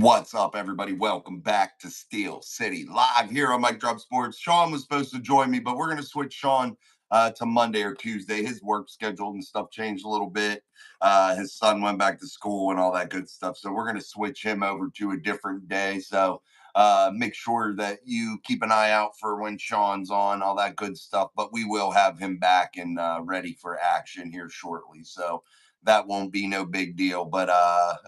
What's up, everybody? Welcome back to Steel City Live here on Mike Drop Sports. Sean was supposed to join me, but we're going to switch Sean to Monday or Tuesday. His work schedule and stuff changed a little bit. His son went back to school and all that good stuff. So we're going to switch him over to a different day. So make sure that you keep an eye out for when Sean's on, all that good stuff. But we will have him back and ready for action here shortly. So that won't be no big deal. But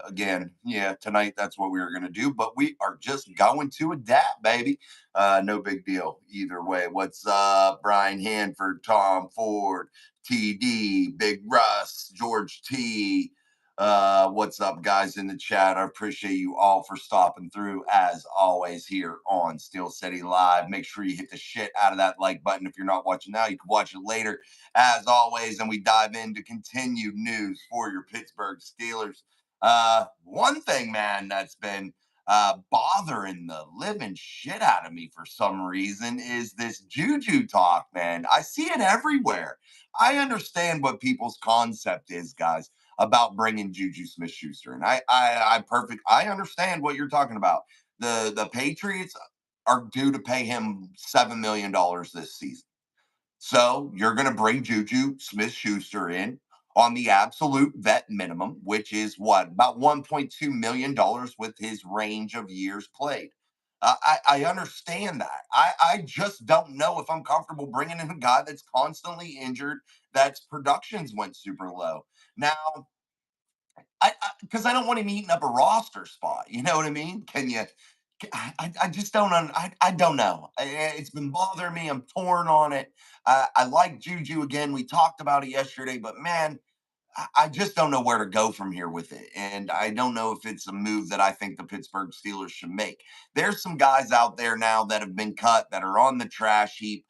again, yeah, tonight that's what we were going to do. But we are just going to adapt, baby. No big deal either way. What's up, Brian Hanford, Tom Ford, TD, Big Russ, George T? What's up, guys, in the chat? I appreciate you all for stopping through as always here on Steel City Live. Make sure you hit the shit out of that like button. If you're not watching now, you can watch it later as always, and we dive into continued news for your Pittsburgh Steelers. One thing, man, that's been bothering the living shit out of me for some reason is this Juju talk, man. I see it everywhere. I understand what people's concept is, guys, about bringing Juju Smith-Schuster, and I understand what you're talking about. The Patriots are due to pay him $7 million this season. So you're going to bring Juju Smith-Schuster in on the absolute vet minimum, which is what, about $1.2 million with his range of years played. I understand that. I just don't know if I'm comfortable bringing in a guy that's constantly injured, that's productions went super low. Now, because I don't want him eating up a roster spot. You know what I mean? Can you? I just don't. I don't know. It's been bothering me. I'm torn on it. I like Juju again. We talked about it yesterday, but man, I just don't know where to go from here with it. And I don't know if it's a move that I think the Pittsburgh Steelers should make. There's some guys out there now that have been cut that are on the trash heap.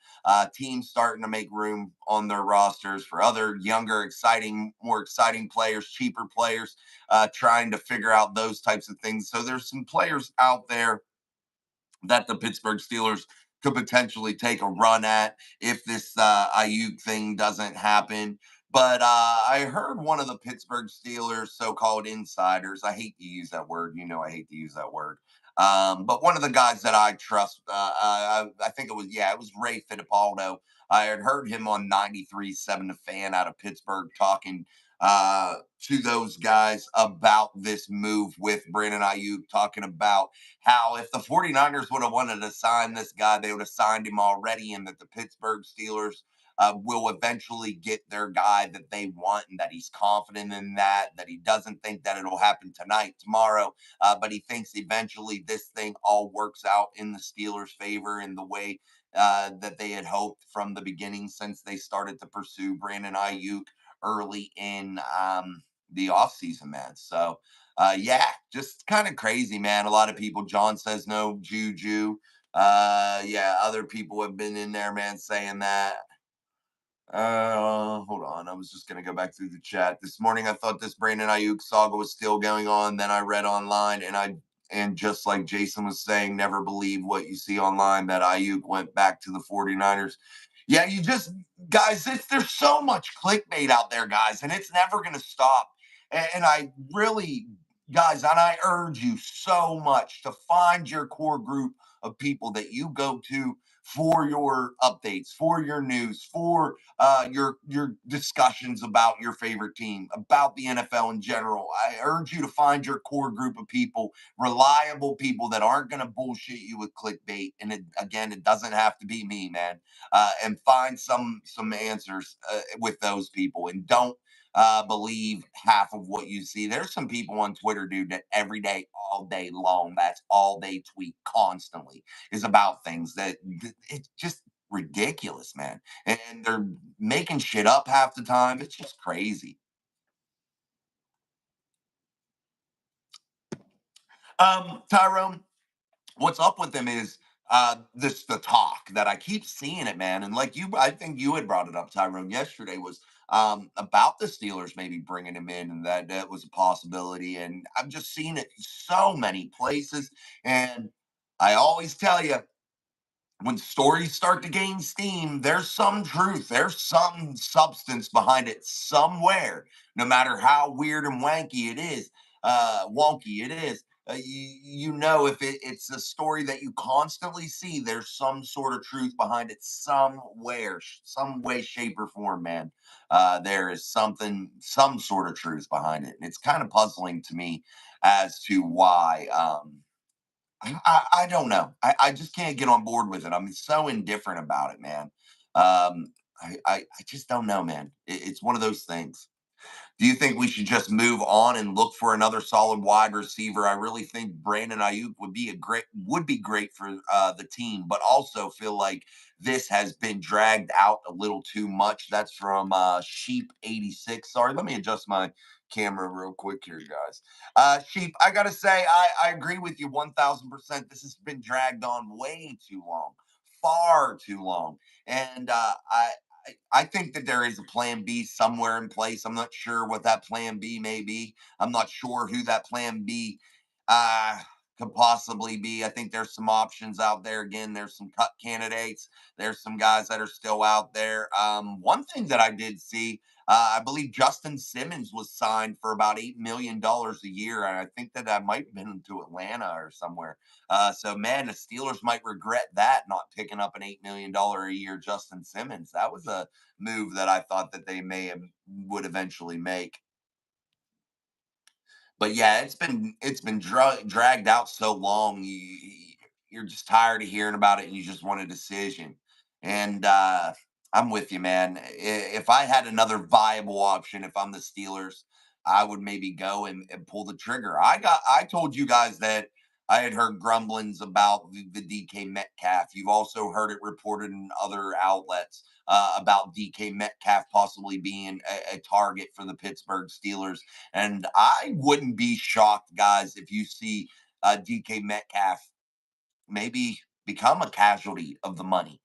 Teams starting to make room on their rosters for other younger, exciting, more exciting players, cheaper players, trying to figure out those types of things. So there's some players out there that the Pittsburgh Steelers could potentially take a run at if this Aiyuk thing doesn't happen. But I heard one of the Pittsburgh Steelers so-called insiders. I hate to use that word. You know, I hate to use that word. But one of the guys that I trust, I think it was Ray Fittipaldo. I had heard him on 93.7 The Fan out of Pittsburgh talking to those guys about this move with Brandon Aiyuk, talking about how if the 49ers would have wanted to sign this guy, they would have signed him already, and that the Pittsburgh Steelers will eventually get their guy that they want, and that he's confident in that he doesn't think that it'll happen tonight, tomorrow, but he thinks eventually this thing all works out in the Steelers' favor in the way that they had hoped from the beginning since they started to pursue Brandon Aiyuk early in the offseason, man. So, yeah, just kind of crazy, man. A lot of people, John says no, Juju. Yeah, other people have been in there, man, saying that. Hold on. I was just gonna go back through the chat. This morning I thought this Brandon Ayuk saga was still going on. Then I read online and just like Jason was saying, never believe what you see online that Ayuk went back to the 49ers. Yeah, you just guys, there's so much clickbait out there, guys, and it's never gonna stop. And I really, guys, and I urge you so much to find your core group of people that you go to for your updates, for your news, for your discussions about your favorite team, about the NFL in general. I urge you to find your core group of people, reliable people that aren't going to bullshit you with clickbait. And again, it doesn't have to be me, man. And find some answers with those people, and don't believe half of what you see. There's some people on Twitter, dude, that every day, all day long, that's all they tweet constantly is about things that it's just ridiculous, man. And they're making shit up half the time. It's just crazy. Tyrone, what's up with them is this the talk that I keep seeing it, man. And like you, I think you had brought it up, Tyrone, yesterday was about the Steelers maybe bringing him in, and that was a possibility. And I've just seen it so many places. And I always tell you, when stories start to gain steam, there's some truth, there's some substance behind it somewhere, no matter how weird and wonky it is. if it's a story that you constantly see, there's some sort of truth behind it somewhere, some way, shape, or form, man. There is some sort of truth behind it. And it's kind of puzzling to me as to why. I don't know. I just can't get on board with it. I'm so indifferent about it, man. I just don't know, man. It's one of those things. Do you think we should just move on and look for another solid wide receiver? I really think Brandon Ayuk would be great for the team, but also feel like this has been dragged out a little too much. That's from Sheep 86. Sorry, let me adjust my camera real quick here, guys. Sheep, I gotta say, I agree with you 1000%. This has been dragged on way too long, far too long, and I think that there is a plan B somewhere in place. I'm not sure what that plan B may be. I'm not sure who that plan B uh, could possibly be. I think there's some options out there. Again, there's some cut candidates. There's some guys that are still out there. One thing that I did see, I believe Justin Simmons was signed for about $8 million a year, and I think that might have been to Atlanta or somewhere. So, man, the Steelers might regret that, not picking up an $8 million a year Justin Simmons. That was a move that I thought that they would eventually make. But yeah, it's been dragged out so long. You're just tired of hearing about it, and you just want a decision. And I'm with you, man. If I had another viable option, if I'm the Steelers, I would maybe go and pull the trigger. I told you guys that I had heard grumblings about the DK Metcalf. You've also heard it reported in other outlets about DK Metcalf possibly being a target for the Pittsburgh Steelers. And I wouldn't be shocked, guys, if you see DK Metcalf maybe become a casualty of the money.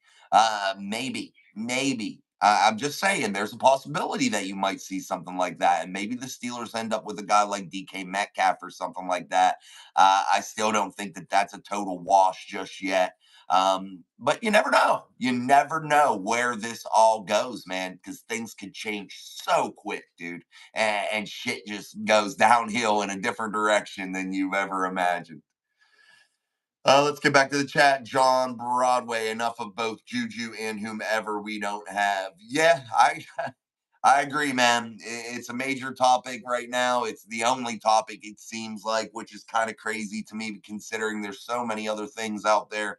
Maybe. I'm just saying there's a possibility that you might see something like that. And maybe the Steelers end up with a guy like DK Metcalf or something like that. I still don't think that that's a total wash just yet. But you never know. You never know where this all goes, man, because things could change so quick, dude. And shit just goes downhill in a different direction than you've ever imagined. Let's get back to the chat. John Broadway. Enough of both Juju and whomever we don't have. Yeah, I agree, man. It's a major topic right now. It's the only topic it seems like, which is kind of crazy to me, considering there's so many other things out there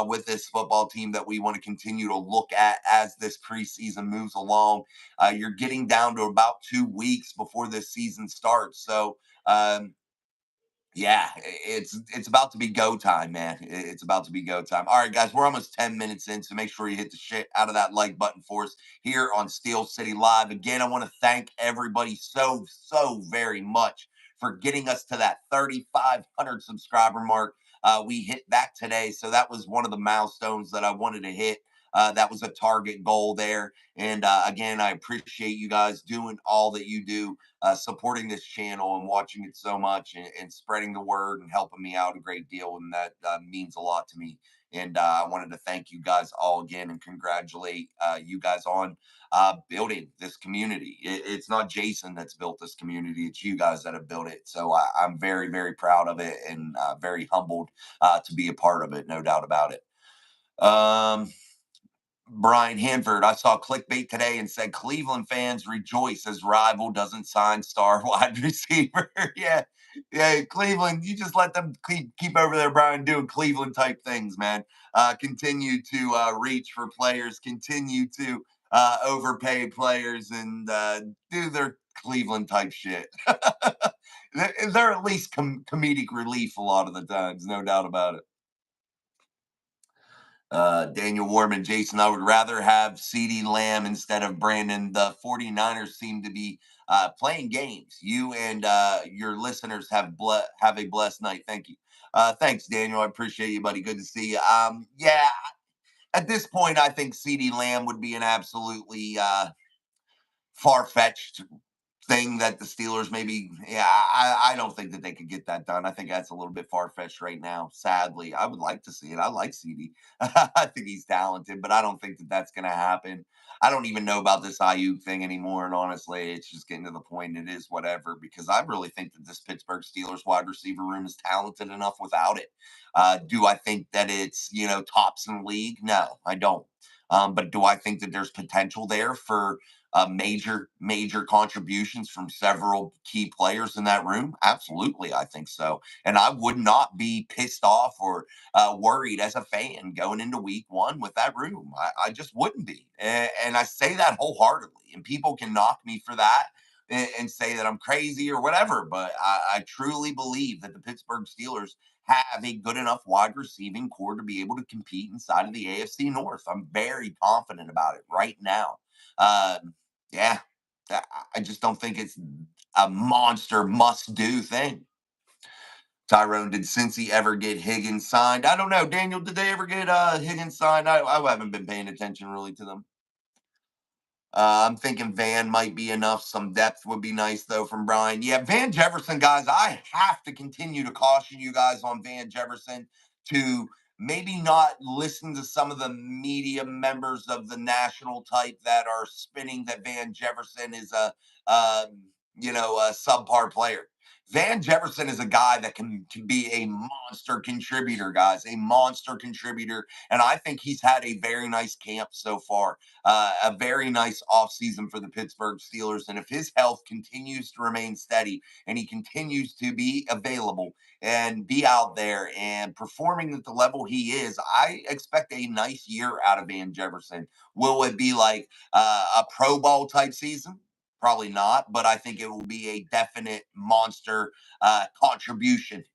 with this football team that we want to continue to look at as this preseason moves along. You're getting down to about 2 weeks before this season starts, so. Yeah, it's about to be go time, man. It's about to be go time. All right, guys, we're almost 10 minutes in, so make sure you hit the shit out of that like button for us here on Steel City Live. Again, I want to thank everybody so very much for getting us to that 3,500 subscriber mark. We hit that today, so that was one of the milestones that I wanted to hit. That was a target goal there. And again, I appreciate you guys doing all that you do, supporting this channel and watching it so much, and spreading the word and helping me out a great deal. And that means a lot to me. And I wanted to thank you guys all again and congratulate you guys on building this community. It's not Jason that's built this community, it's you guys that have built it. So I'm very proud of it, and very humbled to be a part of it, no doubt about it. Um, Brian Hanford, I saw clickbait today and said Cleveland fans rejoice as rival doesn't sign star wide receiver. Yeah, Cleveland, you just let them keep over there, Brian, doing Cleveland type things, man. Continue to reach for players, continue to overpay players, and do their Cleveland type shit. They're at least comedic relief a lot of the times, no doubt about it. Daniel Warman, Jason, I would rather have CeeDee Lamb instead of Brandon. The 49ers seem to be playing games. You and your listeners have a blessed night. Thank you. Thanks, Daniel. I appreciate you, buddy. Good to see you. Yeah, at this point, I think CeeDee Lamb would be an absolutely far fetched thing that the Steelers maybe, yeah, I don't think that they could get that done. I think that's a little bit far fetched right now. Sadly, I would like to see it. I like CD. I think he's talented, but I don't think that that's going to happen. I don't even know about this Aiyuk thing anymore. And honestly, it's just getting to the point. It is whatever, because I really think that this Pittsburgh Steelers wide receiver room is talented enough without it. Do I think that it's, tops in the league? No, I don't. But do I think that there's potential there for major contributions from several key players in that room? Absolutely, I think so. And I would not be pissed off or worried as a fan going into week one with that room. I just wouldn't be. And I say that wholeheartedly. And people can knock me for that and say that I'm crazy or whatever. But I truly believe that the Pittsburgh Steelers have a good enough wide receiving core to be able to compete inside of the AFC North. I'm very confident about it right now. Yeah, I just don't think it's a monster must do thing. Tyrone, did Cincy ever get Higgins signed? I don't know. Daniel, did they ever get Higgins signed? I haven't been paying attention really to them. I'm thinking Van might be enough. Some depth would be nice, though, from Brian. Yeah, Van Jefferson, guys, I have to continue to caution you guys on Van Jefferson to maybe not listen to some of the media members of the national type that are spinning that Van Jefferson is a subpar player. Van Jefferson is a guy that can be a monster contributor, guys, a monster contributor. And I think he's had a very nice camp so far, a very nice offseason for the Pittsburgh Steelers. And if his health continues to remain steady and he continues to be available and be out there and performing at the level he is, I expect a nice year out of Van Jefferson. Will it be like a Pro Bowl type season? Probably not, but I think it will be a definite monster contribution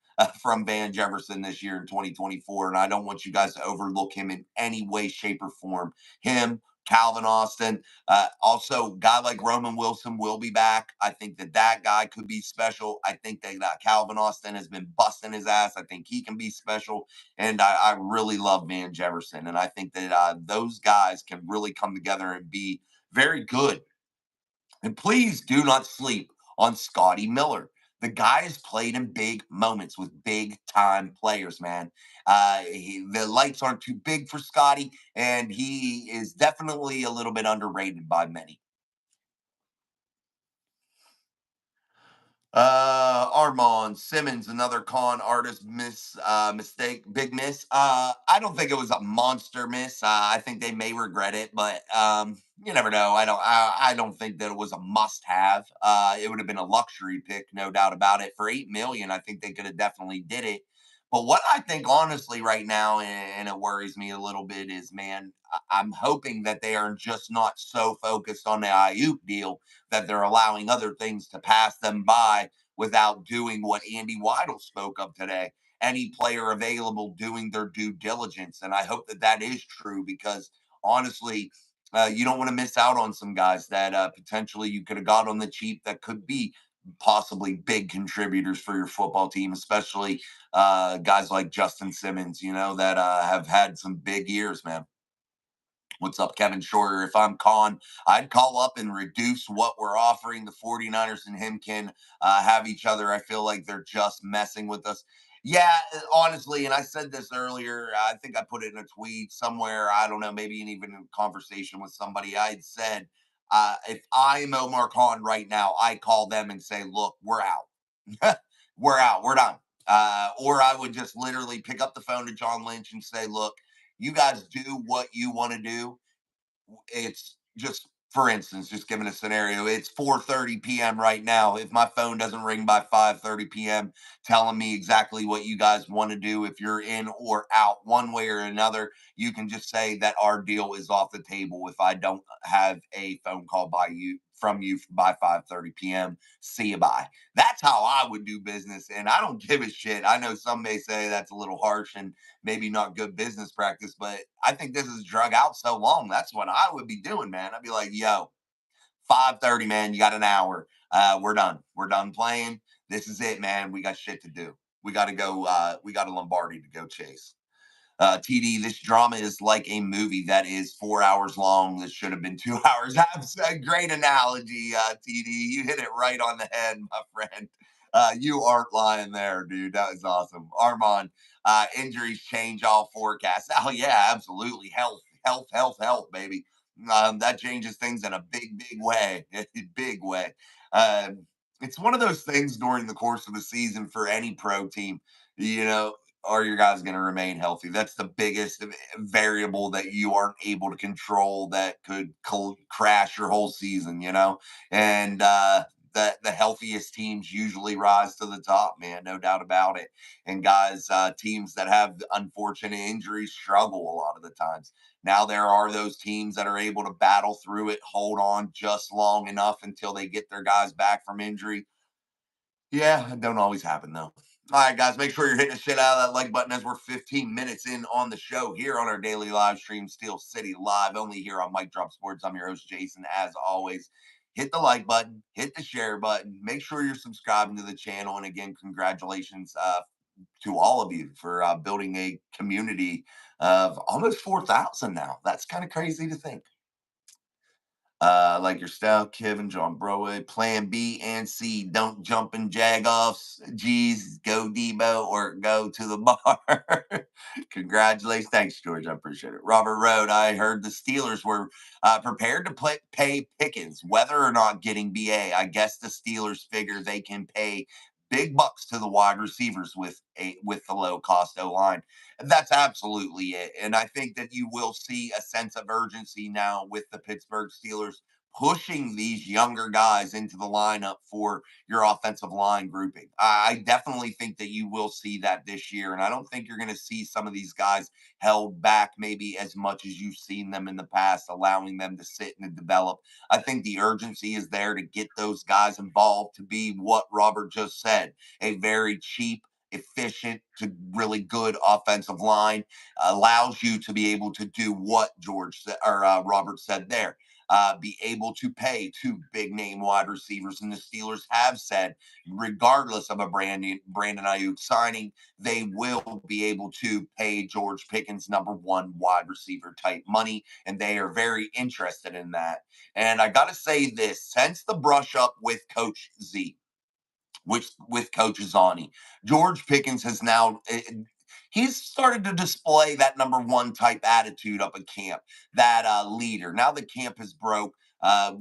from Van Jefferson this year in 2024. And I don't want you guys to overlook him in any way, shape, or form. Him, Calvin Austin, also guy like Roman Wilson will be back. I think that guy could be special. I think that Calvin Austin has been busting his ass. I think he can be special. And I really love Van Jefferson. And I think that those guys can really come together and be very good. And please do not sleep on Scotty Miller. The guy has played in big moments with big time players, man. The lights aren't too big for Scotty, and he is definitely a little bit underrated by many. Armand Simmons, another con artist mistake, big miss. I don't think it was a monster miss. I think they may regret it, but you never know. I don't think that it was a must have. It would have been a luxury pick, no doubt about it. For 8 million, I think they could have definitely did it. But what I think honestly right now, and it worries me a little bit, is, man, I'm hoping that they are just not so focused on the Aiyuk deal that they're allowing other things to pass them by without doing what Andy Weidel spoke of today. Any player available doing their due diligence. And I hope that that is true, because honestly, you don't want to miss out on some guys that potentially you could have got on the cheap that could be possibly big contributors for your football team, especially guys like Justin Simmons, that have had some big years, man. What's up, Kevin Shorter? If I'm Con, I'd call up and reduce what we're offering. The 49ers and him can have each other. I feel like they're just messing with us. Yeah, honestly, and I said this earlier. I think I put it in a tweet somewhere. I don't know, maybe even in a conversation with somebody. I had said, if I'm Omar Khan right now, I call them and say, look, we're out. We're out. We're done. Or I would just literally pick up the phone to John Lynch and say, look, you guys do what you want to do. It's just, for instance, just giving a scenario, it's 4:30 p.m. right now. If my phone doesn't ring by 5:30 p.m. telling me exactly what you guys want to do, if you're in or out one way or another, you can just say that our deal is off the table if I don't have a phone call from you by 5:30 p.m. See you, bye. That's how I would do business, and I don't give a shit. I know some may say that's a little harsh and maybe not good business practice, but I think this is drug out so long. That's what I would be doing, man. I'd be like, yo, 5:30, man, you got an hour. We're done. We're done playing. This is it, man. We got shit to do. We got to go. We got a Lombardi to go chase. TD, this drama is like a movie that is 4 hours long. This should have been 2 hours. That's a great analogy, TD. You hit it right on the head, my friend. You aren't lying there, dude. That was awesome. Armand, injuries change all forecasts. Oh, yeah, absolutely. Health, health, health, health, baby. That changes things in a big, big way. Big way. Um, it's one of those things during the course of the season for any pro team. You know, are your guys going to remain healthy? That's the biggest variable that you aren't able to control that could crash your whole season, And the healthiest teams usually rise to the top, man, no doubt about it. And guys, teams that have unfortunate injuries struggle a lot of the times. Now there are those teams that are able to battle through it, hold on just long enough until they get their guys back from injury. Yeah, it don't always happen though. All right, guys, make sure you're hitting the shit out of that like button as we're 15 minutes in on the show here on our daily live stream, Steel City Live, only here on Mike Drop Sports. I'm your host, Jason. As always, hit the like button, hit the share button, make sure you're subscribing to the channel. And again, congratulations to all of you for building a community of almost 4,000 now. That's kind of crazy to think. Like your style, Kevin, John Broadway, plan B and C. Don't jump in jag-offs. G's, go Debo or go to the bar. Congratulations. Thanks, George. I appreciate it. Robert Road, I heard the Steelers were prepared to pay Pickens, whether or not getting BA. I guess the Steelers figure they can pay big bucks to the wide receivers with the low cost O line. That's absolutely it. And I think that you will see a sense of urgency now with the Pittsburgh Steelers pushing these younger guys into the lineup for your offensive line grouping. I definitely think that you will see that this year. And I don't think you're going to see some of these guys held back maybe as much as you've seen them in the past, allowing them to sit and develop. I think the urgency is there to get those guys involved to be what Robert just said, a very cheap, efficient to really good offensive line, allows you to be able to do what George said, or Robert said there. Be able to pay two big name wide receivers. And the Steelers have said, regardless of a Brandon Aiyuk signing, they will be able to pay George Pickens number one wide receiver type money. And they are very interested in that. And I got to say this, since the brush up with Coach Z, which with Coach Zani, George Pickens has now he's started to display that number one type attitude up at camp, that leader. Now the camp has broke. Uh,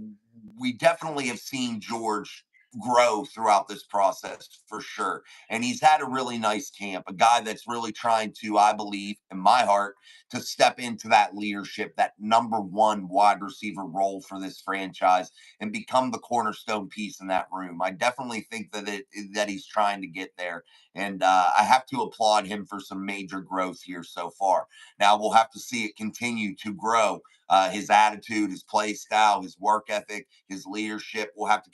we definitely have seen George grow throughout this process for sure. And he's had a really nice camp, a guy that's really trying to, I believe, in my heart, to step into that leadership, that number one wide receiver role for this franchise and become the cornerstone piece in that room. I definitely think that he's trying to get there. And I have to applaud him for some major growth here so far. Now we'll have to see it continue to grow. His attitude, his play style, his work ethic, his leadership. We'll have to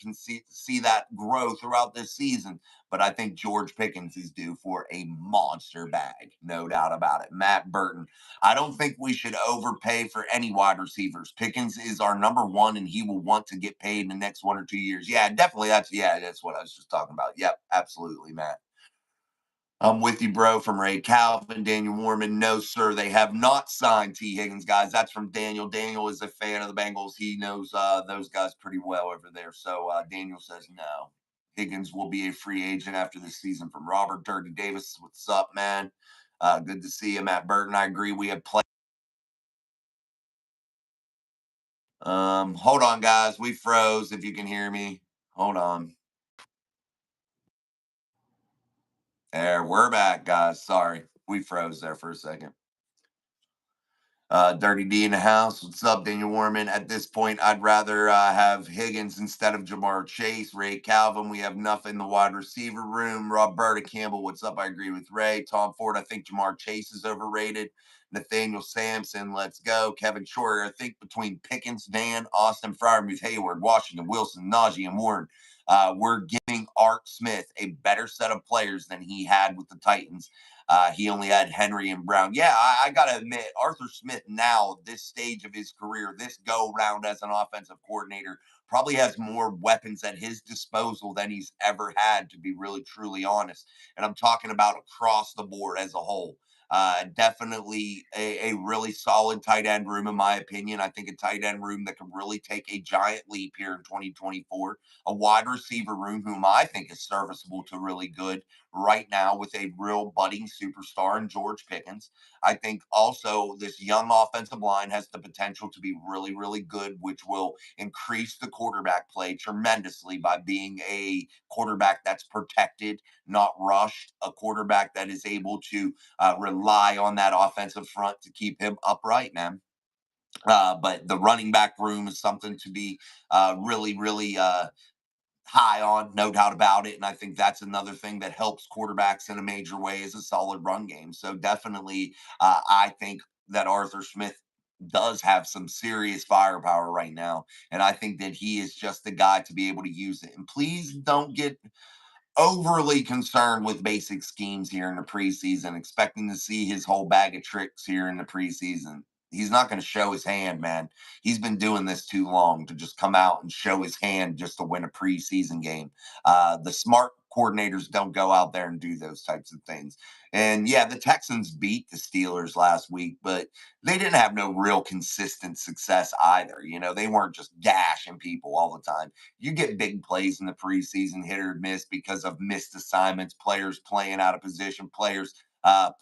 see that grow throughout this season. But I think George Pickens is due for a monster bag, no doubt about it. Matt Burton, I don't think we should overpay for any wide receivers. Pickens is our number one, and he will want to get paid in the next 1 or 2 years. Yeah, definitely. That's what I was just talking about. Yep, absolutely, Matt. I'm with you, bro. From Ray Calvin, Daniel Warman. No, sir, they have not signed T. Higgins, guys. That's from Daniel. Daniel is a fan of the Bengals. He knows those guys pretty well over there. So Daniel says no. Higgins will be a free agent after this season. From Robert Dirty Davis. What's up, man? Good to see you, Matt Burton. I agree. We have played. Hold on, guys. We froze. If you can hear me, hold on. There, we're back, guys. Sorry, we froze there for a second. Dirty D in the house. What's up, Daniel Warman? At this point, I'd rather have Higgins instead of Jamar Chase. Ray Calvin, we have nothing in the wide receiver room. Roberta Campbell, what's up? I agree with Ray. Tom Ford, I think Jamar Chase is overrated. Nathaniel Sampson, let's go. Kevin Shorter, I think between Pickens, Van, Austin, Fryermuth, Hayward, Washington, Wilson, Najee, and Warren, we're giving Art Smith a better set of players than he had with the Titans. He only had Henry and Brown. Yeah, I got to admit, Arthur Smith now, this stage of his career, this go round as an offensive coordinator, probably has more weapons at his disposal than he's ever had, to be really, truly honest. And I'm talking about across the board as a whole. Definitely a really solid tight end room, in my opinion. I think a tight end room that could really take a giant leap here in 2024. A wide receiver room, whom I think is serviceable to really good right now with a real budding superstar in George Pickens. I think also this young offensive line has the potential to be really, really good, which will increase the quarterback play tremendously by being a quarterback that's protected, not rushed, a quarterback that is able to rely on that offensive front to keep him upright, man. But the running back room is something to be really, really high on, no doubt about it. And I think that's another thing that helps quarterbacks in a major way is a solid run game. So definitely, I think that Arthur Smith does have some serious firepower right now. And I think that he is just the guy to be able to use it. And please don't get overly concerned with basic schemes here in the preseason, expecting to see his whole bag of tricks here in the preseason. He's not going to show his hand, man. He's been doing this too long to just come out and show his hand just to win a preseason game. The smart coordinators don't go out there and do those types of things. And yeah, the Texans beat the Steelers last week, but they didn't have no real consistent success either. You know, they weren't just gashing people all the time. You get big plays in the preseason, hit or miss because of missed assignments, players playing out of position, players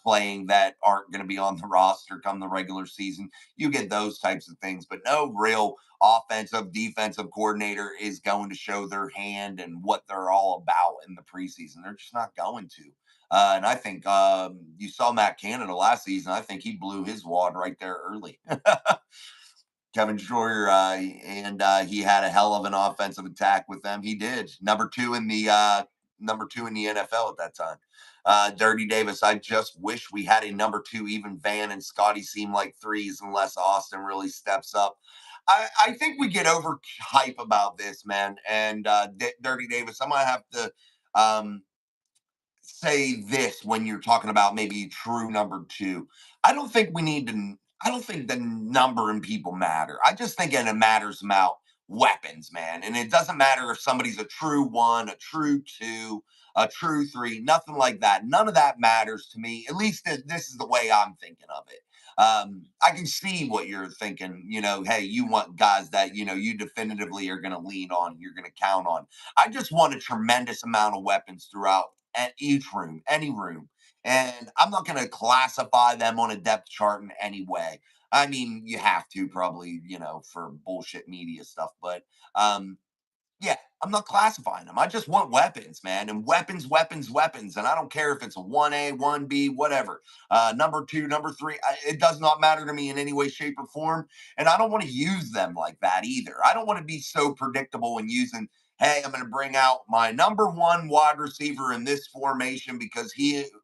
playing that aren't going to be on the roster come the regular season. You get those types of things, but no real offensive, defensive coordinator is going to show their hand and what they're all about in the preseason. They're just not going to. And I think you saw Matt Canada last season. I think he blew his wad right there early. Kevin Shorter, and he had a hell of an offensive attack with them. He did number two in the NFL at that time. Dirty Davis, I just wish we had a number two. Even Van and Scotty seem like threes unless Austin really steps up. I think we get over hype about this, man. And Dirty Davis, I'm gonna have to um, say this when you're talking about maybe true number two. I don't think we need to. I don't think the number in people matter. I just think it matters about weapons, man. And it doesn't matter if somebody's a true one, a true two, a true three, nothing like that. None of that matters to me. At least this is the way I'm thinking of it. I can see what you're thinking. You know, hey, you want guys that you definitively are going to lean on, you're going to count on. I just want a tremendous amount of weapons throughout at each room, any room. And I'm not going to classify them on a depth chart in any way. I mean, you have to probably, for bullshit media stuff, but um, yeah, I'm not classifying them. I just want weapons, man, and weapons, weapons, weapons. And I don't care if it's a 1A, 1B, whatever. Number two, number three, it does not matter to me in any way, shape, or form. And I don't want to use them like that either. I don't want to be so predictable in using, hey, I'm going to bring out my number one wide receiver in this formation because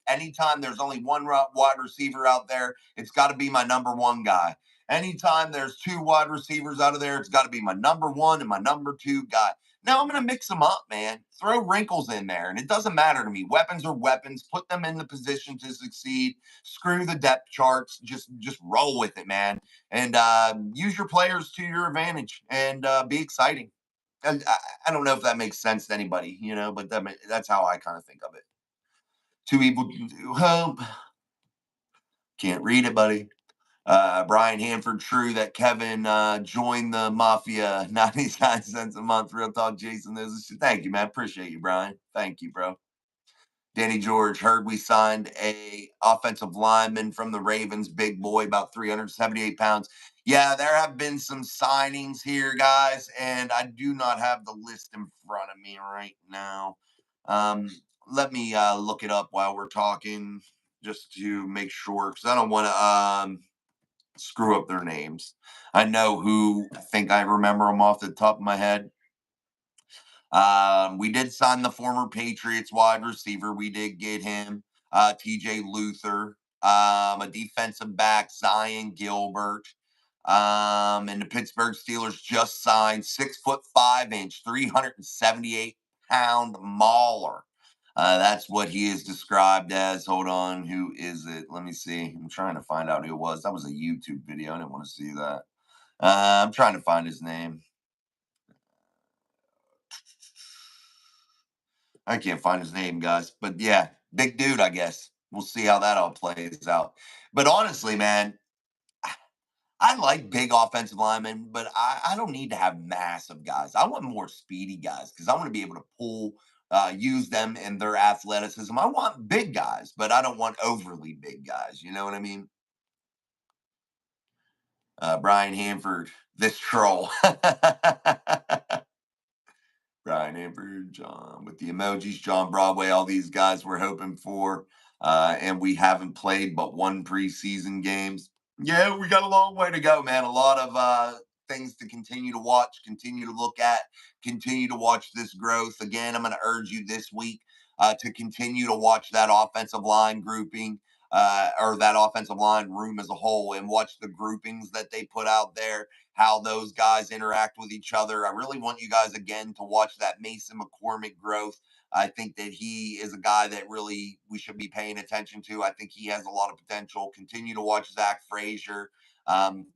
anytime there's only one wide receiver out there, it's got to be my number one guy. Anytime there's two wide receivers out of there, it's got to be my number one and my number two guy. Now I'm going to mix them up, man. Throw wrinkles in there, and it doesn't matter to me. Weapons are weapons. Put them in the position to succeed. Screw the depth charts. Just roll with it, man, and use your players to your advantage and be exciting. And I don't know if that makes sense to anybody, but that's how I kind of think of it. Two evil hope. Can't read it, buddy. Brian Hanford, true that Kevin joined the mafia, 99 cents a month. Real talk, Jason. Thank you, man. Appreciate you, Brian. Thank you, bro. Danny George, heard we signed a offensive lineman from the Ravens, big boy, about 378 pounds. Yeah, there have been some signings here, guys, and I do not have the list in front of me right now. Um, Let me look it up while we're talking just to make sure, because I don't want to screw up their names. I know who. I think I remember them off the top of my head. We did sign the former Patriots wide receiver. We did get him, TJ Luther, a defensive back, Zion Gilbert. And the Pittsburgh Steelers just signed 6'5" 378-pound Mauler. That's what he is described as. Hold on, who is it? Let me see. I'm trying to find out who it was. That was a YouTube video. I didn't want to see that. I'm trying to find his name. I can't find his name, guys. But yeah, big dude, I guess. We'll see how that all plays out. But honestly, man, I like big offensive linemen, but I don't need to have massive guys. I want more speedy guys because I want to be able to use them and their athleticism. I want big guys, but I don't want overly big guys. You know what I mean? Brian Hanford, this troll. Brian Amber, John with the emojis, John Broadway, all these guys we're hoping for. And we haven't played but one preseason games. Yeah, we got a long way to go, man. A lot of things to continue to watch, continue to look at, continue to watch this growth. Again, I'm going to urge you this week to continue to watch that offensive line grouping or that offensive line room as a whole and watch the groupings that they put out there, how those guys interact with each other. I really want you guys again to watch that Mason McCormick growth. I think that he is a guy that really we should be paying attention to. I think he has a lot of potential. Continue to watch Zach Frazier.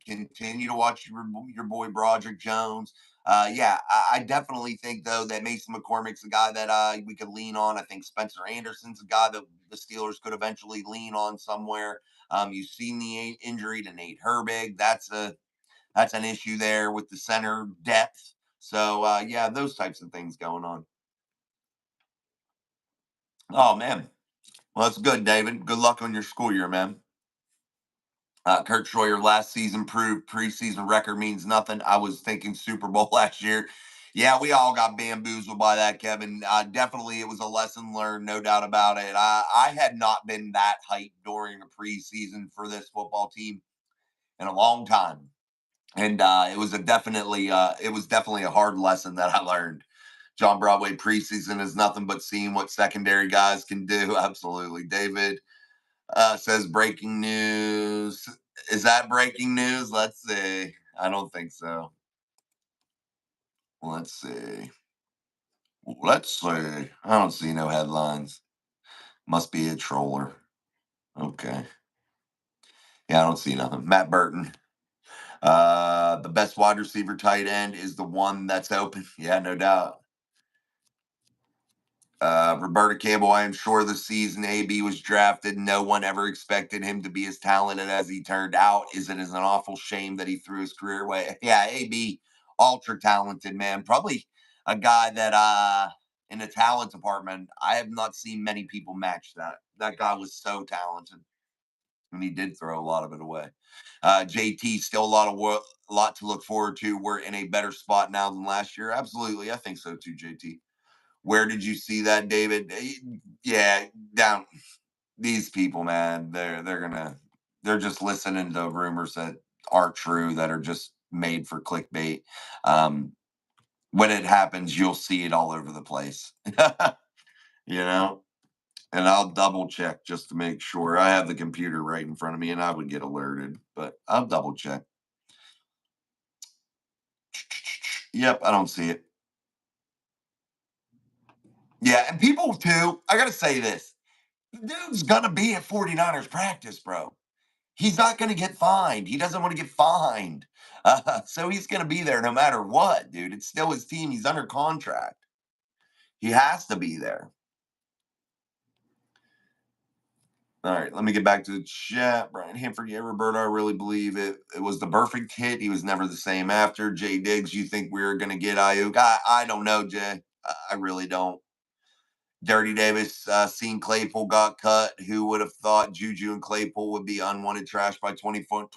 Continue to watch your boy Broderick Jones. Yeah, I definitely think though that Mason McCormick's a guy that we could lean on. I think Spencer Anderson's a guy that the Steelers could eventually lean on somewhere. You've seen the injury to Nate Herbig. That's an issue there with the center depth. So yeah, those types of things going on. Oh man, well that's good, David. Good luck on your school year, man. Kurt Schroyer last season proved preseason record means nothing. I was thinking Super Bowl last year. Yeah, we all got bamboozled by that, Kevin. Definitely, it was a lesson learned, no doubt about it. I had not been that hyped during a preseason for this football team in a long time, and it was definitely a hard lesson that I learned. John Broadway preseason is nothing but seeing what secondary guys can do. Absolutely, David says breaking news. Is that breaking news? Let's see. I don't think so. Let's see. Let's see. I don't see no headlines. Must be a troller. Okay. Yeah, I don't see nothing. Matt Burton. The best wide receiver tight end is the one that's open. Yeah, no doubt. Roberta Campbell, I am sure the season AB was drafted, no one ever expected him to be as talented as he turned out. Is it is an awful shame that he threw his career away? Yeah, AB, ultra talented man. Probably a guy that in the talent department, I have not seen many people match that. That guy was so talented. And he did throw a lot of it away. JT still a lot to look forward to. We're in a better spot now than last year. Absolutely, I think so too, JT. Where did you see that, David? Yeah, down these people, man. They're just listening to rumors that aren't true, that are just made for clickbait. Um, when it happens, you'll see it all over the place. you know, and I'll double check just to make sure. I have the computer right in front of me, and I would get alerted, but I'll double check. Yep, I don't see it. Yeah, and people too. I gotta say this. The dude's gonna be at 49ers practice, bro. He's not going to get fined. He doesn't want to get fined. So he's going to be there no matter what, dude. It's still his team. He's under contract. He has to be there. All right, let me get back to the chat. Brian Hanford, yeah, Roberto, I really believe it was the perfect hit. He was never the same after. Jay Diggs, you think we're going to get Aiyuk? I don't know, Jay. I really don't. Dirty Davis, seen Claypool got cut. Who would have thought Juju and Claypool would be unwanted trash by 24?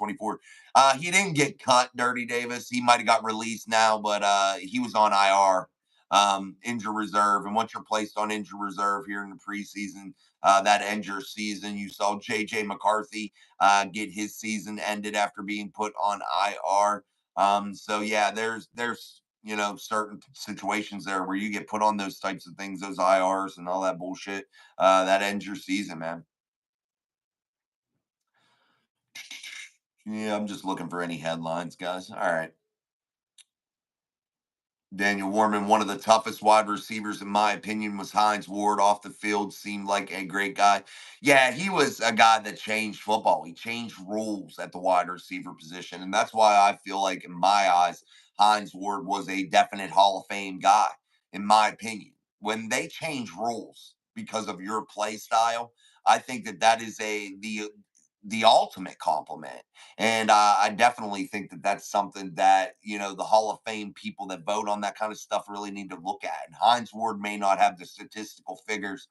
He didn't get cut, Dirty Davis. He might have got released now, but he was on IR, injured reserve. And once you're placed on injured reserve here in the preseason, that ends your season. You saw J.J. McCarthy get his season ended after being put on IR. So yeah, there's certain situations there where you get put on those types of things, those IRs and all that bullshit. That ends your season, man. Yeah, I'm just looking for any headlines, guys. All right. Daniel Warman, one of the toughest wide receivers, in my opinion, was Hines Ward. Off the field, seemed like a great guy. Yeah, he was a guy that changed football. He changed rules at the wide receiver position. And that's why I feel like, in my eyes, Hines Ward was a definite Hall of Fame guy, in my opinion. When they change rules because of your play style, I think that is the ultimate compliment. And I definitely think that's something that, the Hall of Fame people that vote on that kind of stuff really need to look at. And Hines Ward may not have the statistical figures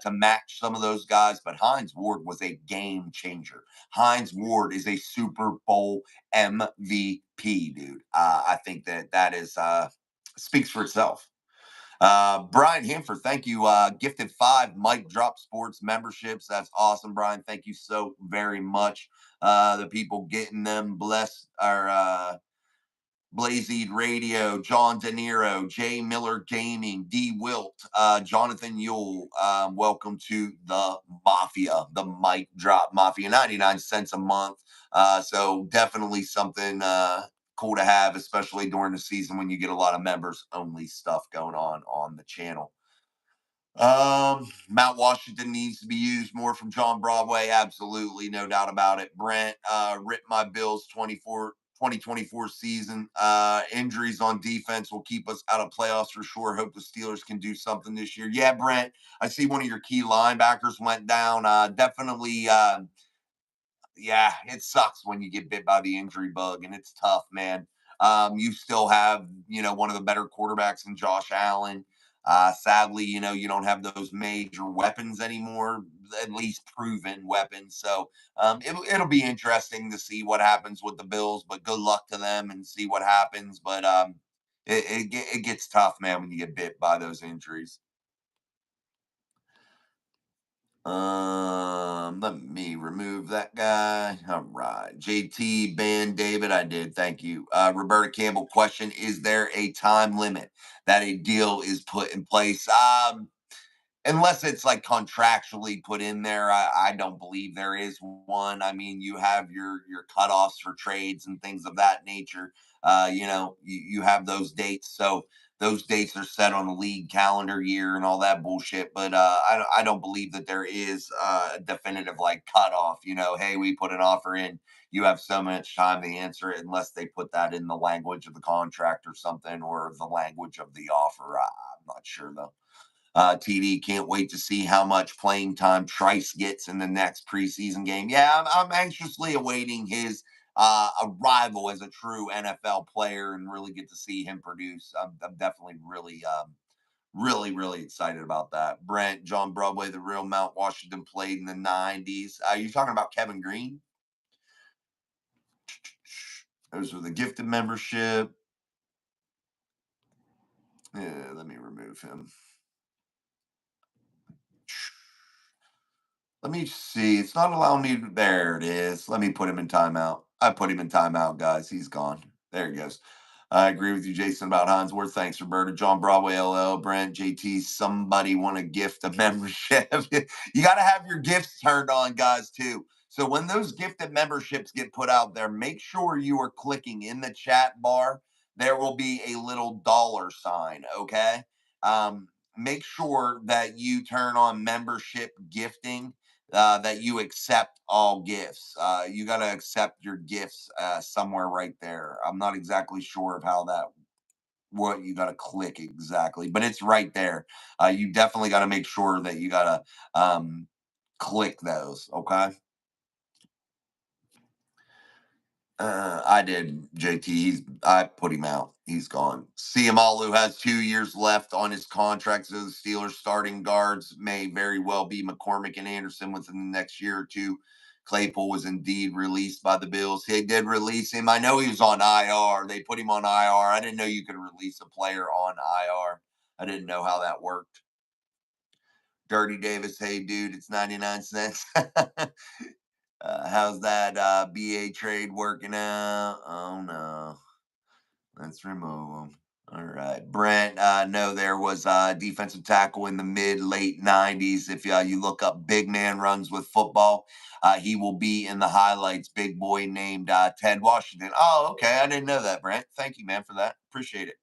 to match some of those guys, but Hines Ward was a game changer. Hines Ward is a Super Bowl MVP, dude. I think that is speaks for itself. Brian Hanford, thank you. Gifted 5 Mike Drop Sports memberships. That's awesome, Brian. Thank you so very much. The people getting them blessed are Blazeed Radio, John De Niro, Jay Miller Gaming, D Wilt, Jonathan Yule. Welcome to the Mafia, the Mike Drop Mafia, 99 cents a month. So definitely something cool to have, especially during the season when you get a lot of members only stuff going on the channel. Mount Washington needs to be used more from John Broadway. Absolutely, no doubt about it. Brent, rip my Bills 2024 season. Injuries on defense will keep us out of playoffs for sure. Hope the Steelers can do something this year. Yeah, Brent, I see one of your key linebackers went down. Definitely yeah, it sucks when you get bit by the injury bug, and it's tough, man. You still have, one of the better quarterbacks in Josh Allen. Sadly, you don't have those major weapons anymore, at least proven weapons. So it'll be interesting to see what happens with the Bills, but good luck to them and see what happens. But it gets tough, man, when you get bit by those injuries. Let me remove that guy. All right. JT, Ben, David, I did. Thank you. Roberta Campbell question: is there a time limit that a deal is put in place? Unless it's like contractually put in there, I don't believe there is one. I mean, you have your cutoffs for trades and things of that nature. You have those dates, so those dates are set on the league calendar year and all that bullshit. But I don't believe that there is a definitive like cutoff. Hey, we put an offer in. You have so much time to answer it, unless they put that in the language of the contract or something, or the language of the offer. I'm not sure though. TD can't wait to see how much playing time Trice gets in the next preseason game. Yeah, I'm anxiously awaiting his arrival as a true NFL player and really get to see him produce. I'm definitely really excited about that. Brent, John Broadway, the real Mount Washington played in the 90s. You're talking about Kevin Green? Those were the gifted membership. Yeah, let me remove him. Let me see. It's not allowing me. There it is. Let me put him in timeout. I put him in timeout, guys. He's gone. There he goes. I agree with you, Jason, about Hansworth. Thanks, Roberta. John Broadway, LL, Brent, JT. Somebody want to gift a membership. You got to have your gifts turned on, guys, too. So when those gifted memberships get put out there, make sure you are clicking in the chat bar. There will be a little dollar sign, okay? Make sure that you turn on membership gifting, that you accept all gifts. You got to accept your gifts somewhere right there. I'm not exactly sure of what you got to click exactly, but it's right there. You definitely got to make sure that you got to click those. Okay. I did, JT. I put him out. He's gone. Siamalu has 2 years left on his contract. So the Steelers starting guards may very well be McCormick and Anderson within the next year or two. Claypool was indeed released by the Bills. They did release him. I know he was on IR. They put him on IR. I didn't know you could release a player on IR. I didn't know how that worked. Dirty Davis, hey dude, it's 99 cents. How's that BA trade working out? Oh no. Let's remove them. All right. Brent, no, there was a defensive tackle in the late 90s. If you look up big man runs with football, he will be in the highlights. Big boy named Ted Washington. Oh, okay. I didn't know that, Brent. Thank you, man, for that. Appreciate it.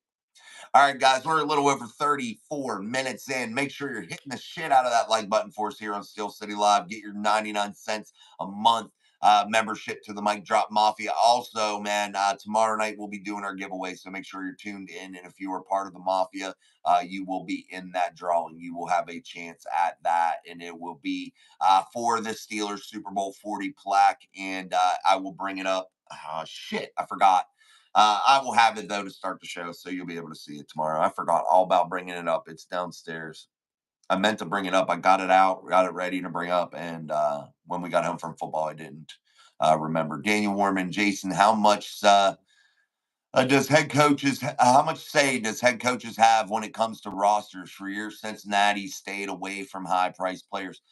All right, guys, we're a little over 34 minutes in. Make sure you're hitting the shit out of that like button for us here on Steel City Live. Get your 99 cents a month membership to the Mic Drop Mafia. Also, man, tomorrow night we'll be doing our giveaway, so make sure you're tuned in. And if you are part of the Mafia, you will be in that drawing. You will have a chance at that, and it will be for the Steelers Super Bowl 40 plaque. And I will bring it up. Shit, I forgot. I will have it though to start the show, so you'll be able to see it tomorrow. I forgot all about bringing it up. It's downstairs. I meant to bring it up. I got it out, got it ready to bring up, and when we got home from football, I didn't remember. Daniel Warman, Jason, how much say does head coaches have when it comes to rosters? For years, Cincinnati stayed away from high priced players.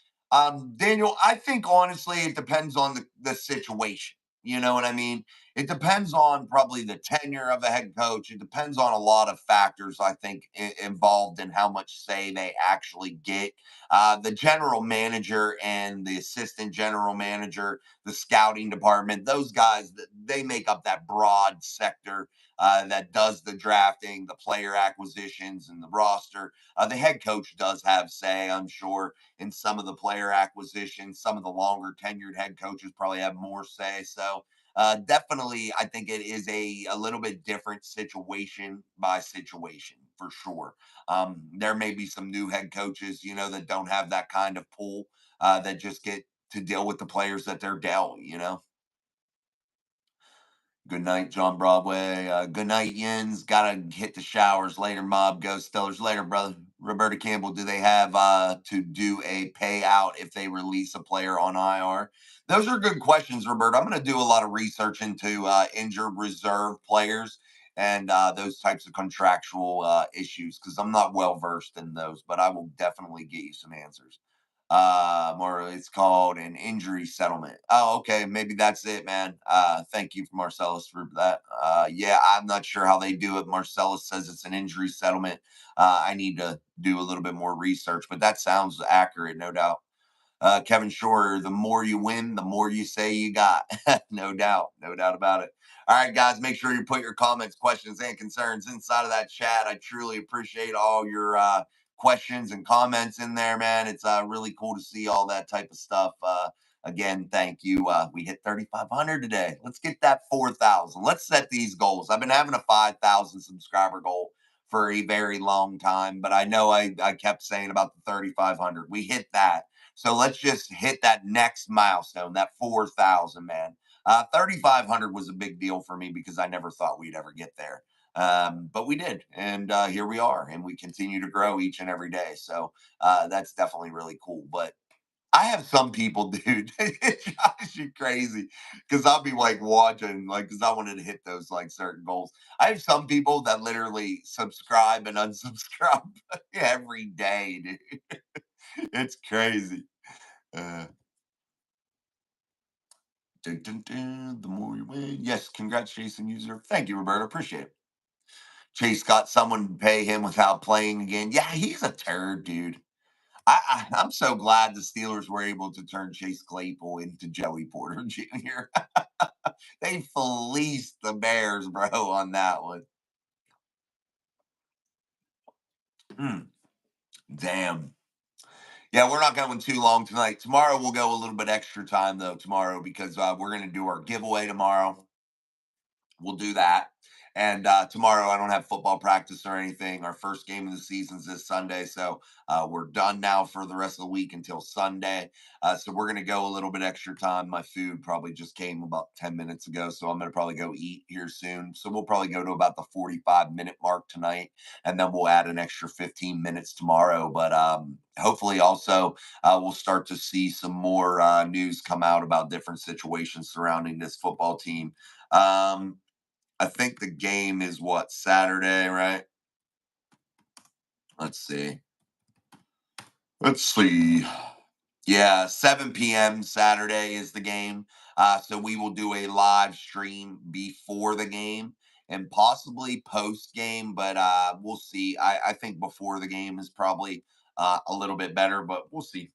Daniel, I think honestly, it depends on the situation. You know what I mean? It depends on probably the tenure of a head coach. It depends on a lot of factors, I think, involved in how much say they actually get. The general manager and the assistant general manager, the scouting department, those guys, they make up that broad sector that does the drafting, the player acquisitions, and the roster. The head coach does have say, I'm sure, in some of the player acquisitions. Some of the longer tenured head coaches probably have more say. So definitely, I think it is a little bit different situation by situation for sure. There may be some new head coaches, that don't have that kind of pull, that just get to deal with the players that they're dealt. Good night, John Broadway. Good night, Yins. Gotta hit the showers later, Mob. Go Stellars later, brother. Roberta Campbell, do they have to do a payout if they release a player on IR? Those are good questions, Roberta. I'm going to do a lot of research into injured reserve players and those types of contractual issues because I'm not well versed in those, but I will definitely get you some answers. More it's called an injury settlement. Oh, okay, maybe that's it, man. Thank you, Marcellus, for that. Yeah, I'm not sure how they do it. Marcellus says it's an injury settlement. I need to do a little bit more research, but that sounds accurate, no doubt. Kevin Shore, the more you win, the more you say you got. No doubt about it. All right, guys, make sure you put your comments, questions, and concerns inside of that chat. I truly appreciate all your questions and comments in there, man. It's really cool to see all that type of stuff. Again, thank you. We hit 3,500 today. Let's get that 4,000. Let's set these goals. I've been having a 5,000 subscriber goal for a very long time, but I know I kept saying about the 3,500. We hit that. So let's just hit that next milestone, that 4,000, man. 3,500 was a big deal for me because I never thought we'd ever get there. But we did. And here we are. And we continue to grow each and every day. So that's definitely really cool. But I have some people, dude, it drives you crazy because I'll be like watching, like, because I wanted to hit those like certain goals. I have some people that literally subscribe and unsubscribe every day, dude. It's crazy. Uh, dun, dun, dun, the more you win. Yes, congrats, Jason user. Thank you, Roberto. Appreciate it. Chase got someone to pay him without playing again. Yeah, he's a turd, dude. I'm so glad the Steelers were able to turn Chase Claypool into Joey Porter Jr. They fleeced the Bears, bro, on that one. Mm, damn. Yeah, we're not going too long tonight. Tomorrow we'll go a little bit extra time though. Tomorrow because we're going to do our giveaway tomorrow. We'll do that. And tomorrow, I don't have football practice or anything. Our first game of the season is this Sunday. So we're done now for the rest of the week until Sunday. So we're going to go a little bit extra time. My food probably just came about 10 minutes ago. So I'm going to probably go eat here soon. So we'll probably go to about the 45-minute mark tonight. And then we'll add an extra 15 minutes tomorrow. But hopefully also we'll start to see some more news come out about different situations surrounding this football team. I think the game is what, Saturday, right? Let's see. Let's see. Yeah, 7 p.m. Saturday is the game. So we will do a live stream before the game and possibly post game, but we'll see. I think before the game is probably a little bit better, but we'll see.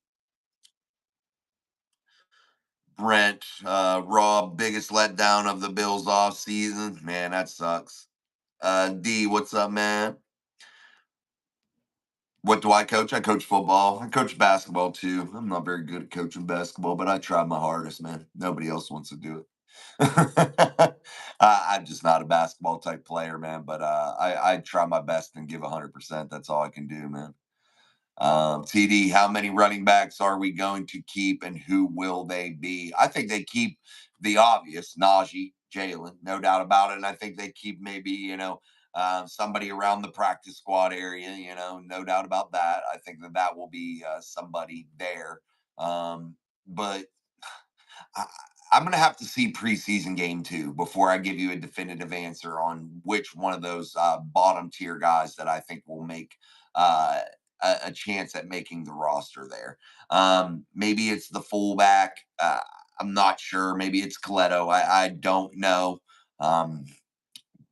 Brent, Rob, biggest letdown of the Bills off season. Man, that sucks. D, what's up, man? What do I coach? I coach football. I coach basketball too. I'm not very good at coaching basketball, but I try my hardest, man. Nobody else wants to do it. I'm just not a basketball type player, man. But I try my best and give 100%. That's all I can do, man. TD, how many running backs are we going to keep and who will they be? I think they keep the obvious, Najee, Jalen, no doubt about it. And I think they keep maybe, somebody around the practice squad area, no doubt about that. I think that will be somebody there. But I, I'm going to have to see preseason game 2 before I give you a definitive answer on which one of those bottom tier guys that I think will make uh, a chance at making the roster there. Maybe it's the fullback. I'm not sure. Maybe it's Coletto. I don't know. Um,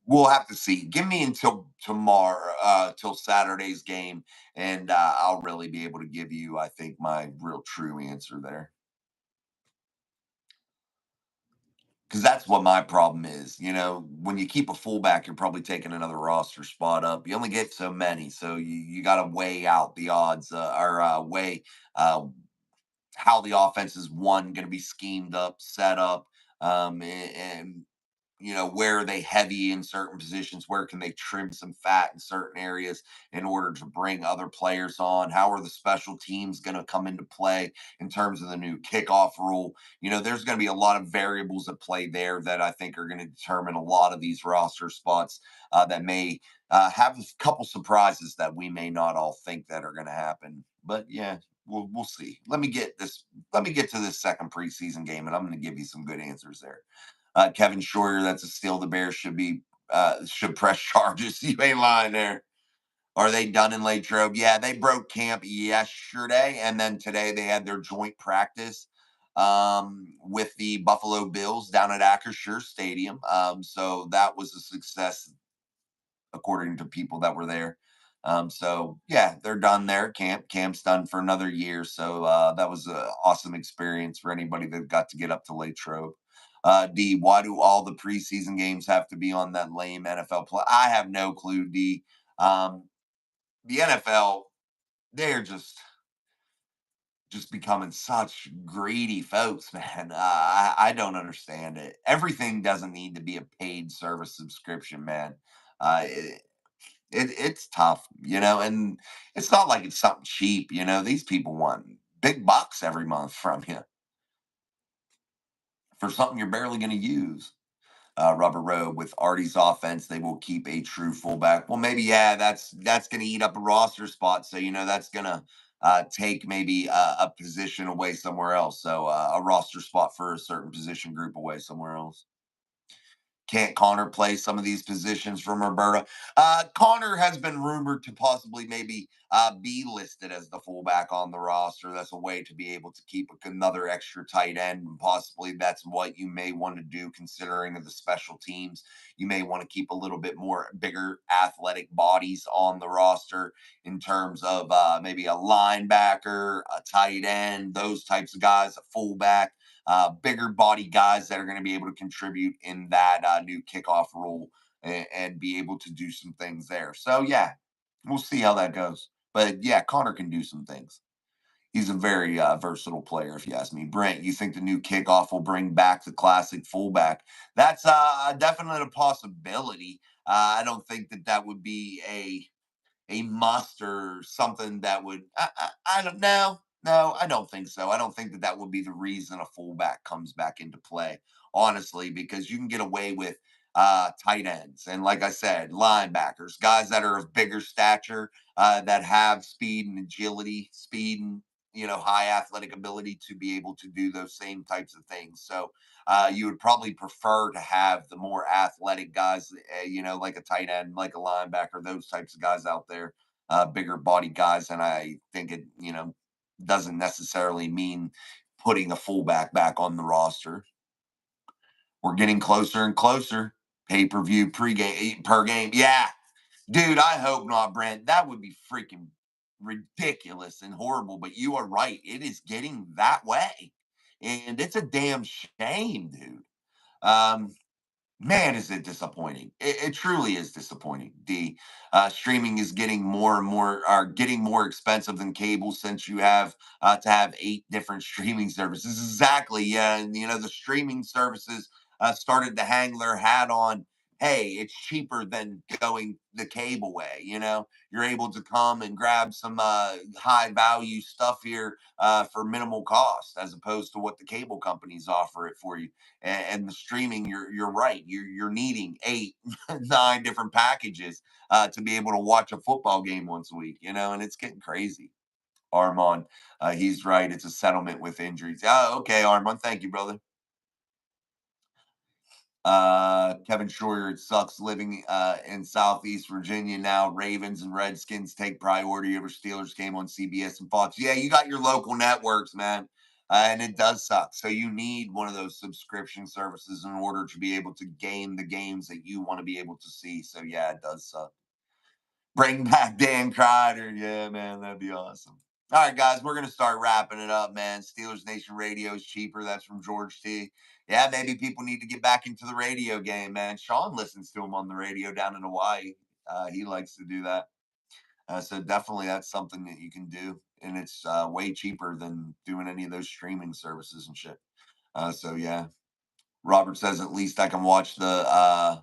we'll have to see. Give me until tomorrow, till Saturday's game, and I'll really be able to give you, I think, my real true answer there. Because that's what my problem is. When you keep a fullback, you're probably taking another roster spot up. You only get so many, so you got to weigh out the odds, or weigh uh, how the offense is going to be schemed up, set up, and where are they heavy in certain positions? Where can they trim some fat in certain areas in order to bring other players on? How are the special teams going to come into play in terms of the new kickoff rule? There's going to be a lot of variables at play there that I think are going to determine a lot of these roster spots that may have a couple surprises that we may not all think that are going to happen. But yeah, we'll see. Let me get this. Let me get to this second preseason game, and I'm going to give you some good answers there. Kevin Shorter, that's a steal. The Bears should press charges. You ain't lying there. Are they done in Latrobe? Yeah, they broke camp yesterday, and then today they had their joint practice with the Buffalo Bills down at Acrisure Stadium. So that was a success according to people that were there. So yeah, they're done there. Camp's done for another year. So that was an awesome experience for anybody that got to get up to Latrobe. D, why do all the preseason games have to be on that lame NFL play? I have no clue, D. The NFL, they're just becoming such greedy folks, man. I don't understand it. Everything doesn't need to be a paid service subscription, man. It's tough, and it's not like it's something cheap. These people want big bucks every month from you for something you're barely going to use. Rubber Road, with Artie's offense, they will keep a true fullback. Well, maybe yeah, that's going to eat up a roster spot. So that's going to take maybe a position away somewhere else. So a roster spot for a certain position group away somewhere else. Can't Connor play some of these positions from Roberta? Connor has been rumored to possibly maybe be listed as the fullback on the roster. That's a way to be able to keep another extra tight end. And possibly that's what you may want to do considering of the special teams. You may want to keep a little bit more bigger athletic bodies on the roster in terms of maybe a linebacker, a tight end, those types of guys, a fullback, bigger body guys that are going to be able to contribute in that new kickoff rule and be able to do some things there. So, yeah, we'll see how that goes. But yeah, Connor can do some things. He's a very versatile player, if you ask me. Brent, you think the new kickoff will bring back the classic fullback? That's definitely a possibility. I don't think that would be a must or something that would I don't know. No, I don't think so. I don't think that would be the reason a fullback comes back into play, honestly, because you can get away with tight ends and, like I said, linebackers, guys that are of bigger stature, that have speed and agility, speed and high athletic ability to be able to do those same types of things. So you would probably prefer to have the more athletic guys, like a tight end, like a linebacker, those types of guys out there, bigger body guys. And I think it, doesn't necessarily mean putting a fullback back on the roster. We're getting closer and closer. Pay per view pregame per game. Yeah, dude, I hope not, Brent. That would be freaking ridiculous and horrible. But you are right. It is getting that way. And it's a damn shame, dude. Um, Man, is it disappointing. It truly is disappointing. The streaming is getting more and more, are getting more expensive than cable, since you have to have 8 different streaming services. Exactly. Yeah. And, the streaming services started to hang their hat on, hey, it's cheaper than going the cable way. You're able to come and grab some high value stuff here for minimal cost, as opposed to what the cable companies offer it for you. And the streaming, you're right, you're needing 8 9 different packages to be able to watch a football game once a week, and it's getting crazy. Armand, he's right, it's a settlement with injuries. Oh, okay, Armand, thank you, brother. Kevin Shorter, it sucks living in Southeast Virginia now. Ravens and Redskins take priority over Steelers game on CBS and Fox. Yeah, you got your local networks, man. And it does suck. So you need one of those subscription services in order to be able to game the games that you want to be able to see. So yeah, it does suck. Bring back Dan Kreider. Yeah, man, that'd be awesome. All right, guys, we're gonna start wrapping it up, man. Steelers Nation Radio is cheaper. That's from George T. Yeah, maybe people need to get back into the radio game, man. Sean listens to him on the radio down in Hawaii. He likes to do that. So definitely, that's something that you can do, and it's way cheaper than doing any of those streaming services and shit. So yeah, Robert says at least I can watch the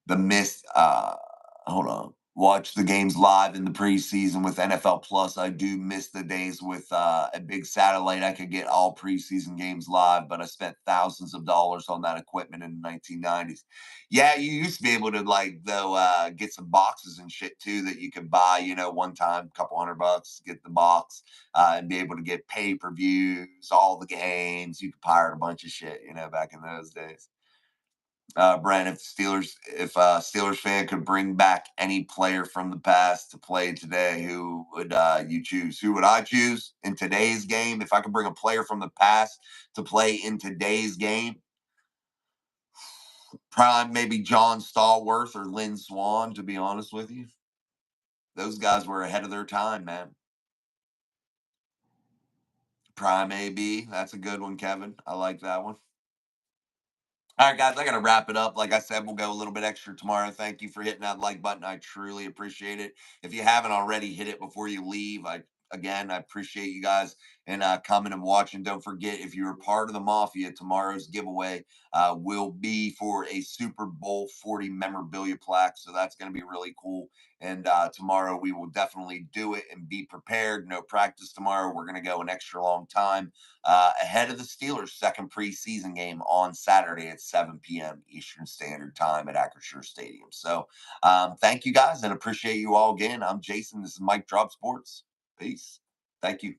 missed hold on, watch the games live in the preseason with NFL Plus. I do miss the days with a big satellite. I could get all preseason games live, but I spent thousands of dollars on that equipment in the 1990s. Yeah, you used to be able to, like, though, get some boxes and shit too that you could buy, one time, couple $100, get the box, and be able to get pay-per-views, all the games. You could pirate a bunch of shit, back in those days. Brent, if Steelers fan could bring back any player from the past to play today, who would you choose? Who would I choose in today's game? If I could bring a player from the past to play in today's game, prime maybe John Stallworth or Lynn Swan. To be honest with you, those guys were ahead of their time, man. Prime AB, that's a good one, Kevin. I like that one. All right, guys, I got to wrap it up. Like I said, we'll go a little bit extra tomorrow. Thank you for hitting that like button. I truly appreciate it. If you haven't already, hit it before you leave. I appreciate you guys and coming and watching. Don't forget, if you're part of the Mafia, tomorrow's giveaway will be for a Super Bowl 40 memorabilia plaque. So that's going to be really cool. And tomorrow we will definitely do it and be prepared. No practice tomorrow. We're going to go an extra long time ahead of the Steelers' second preseason game on Saturday at 7 p.m. Eastern Standard Time at Acrisure Stadium. So thank you guys and appreciate you all again. I'm Jason. This is Mike Drop Sports. Peace. Thank you.